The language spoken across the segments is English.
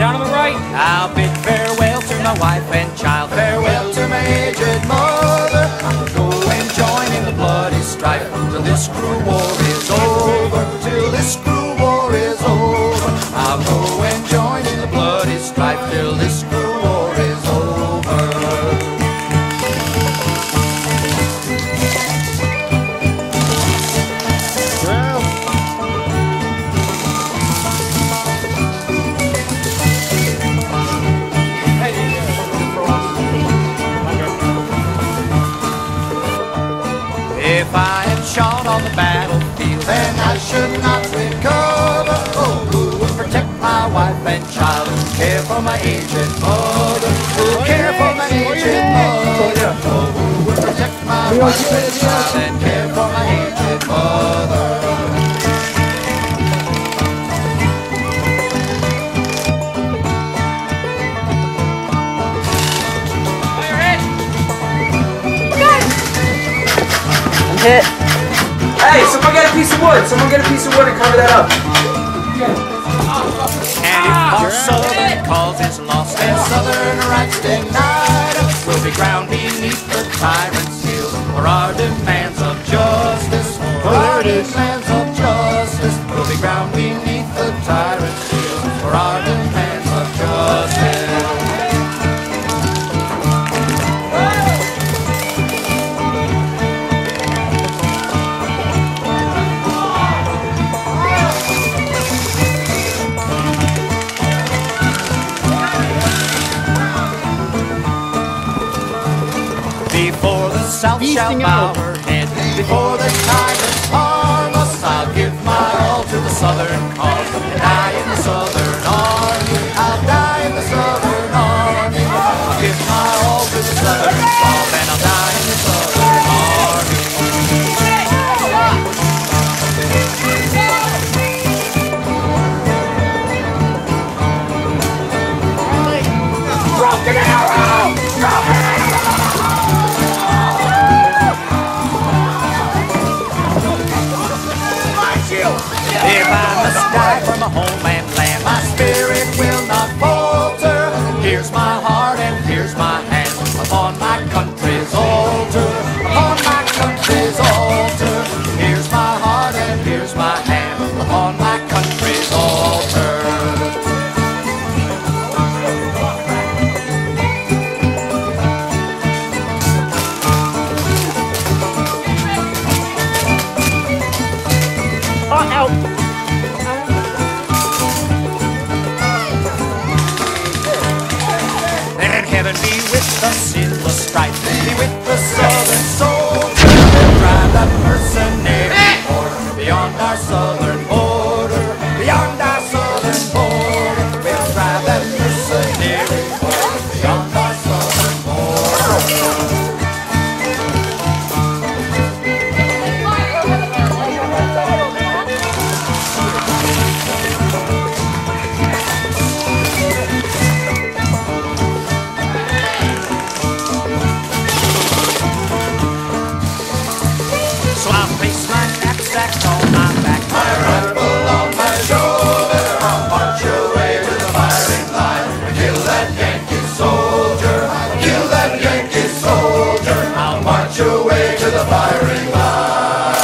Down on the right. I'll bid farewell to my wife and child, farewell to my aged mother. I'll go and join in the bloody strife till this cruel war is over, till this cruel war is over. I'll go and join in the bloody strife till this cruel war is over. If I am shot on the battlefield, then I should not recover. Oh, who will protect my wife and child? Care for my aged mother? Who will care for my aged mother? Oh, who will protect my wife and child and care for my aged mother? Hit. Hey, someone get a piece of wood. Someone get a piece of wood and cover that up. And if our southern cause is lost and southern rights denied, we'll be ground beneath the tyrant's heel for our demands of justice. For our demands of justice, we'll be ground beneath the tyrant's heel for our demands of justice. Before the South shall bow her head, before the tyrants harm us, I'll give my all to the Southern cause, and die in the Southern Army. I'll die in the Southern Army. I'll give my all to the Southern cause, and I'll die in the Southern Army. Broken arrow! Broken arrow! If I must die from a home and land, my spirit will not falter. Here's my heart and here's my hand upon my country's altar. Upon my country's altar. Here's my heart and here's my hand upon my country's altar. Heaven be with us in the strife, be with the Southern soldier, we'll drive that mercenary horde beyond our southern border, beyond our southern border, we'll drive that mercenary horde beyond our southern border. So I'll place my knapsack on my back, my rifle on my shoulder. I'll march away to the firing line and kill that Yankee soldier. Kill that Yankee soldier. I'll march away to the firing line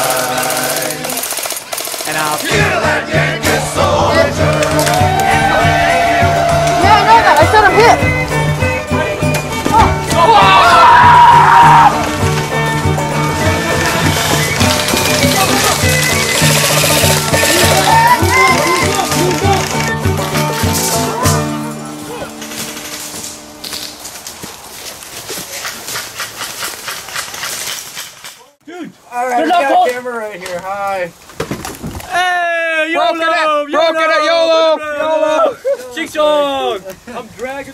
and I'll kill that Yankee soldier. Yeah, I know that. I said I'm hit. Alright, we got a camera right here. Hi. Hey, YOLO! Broken it, YOLO! YOLO! Ching chong! I'm dragging.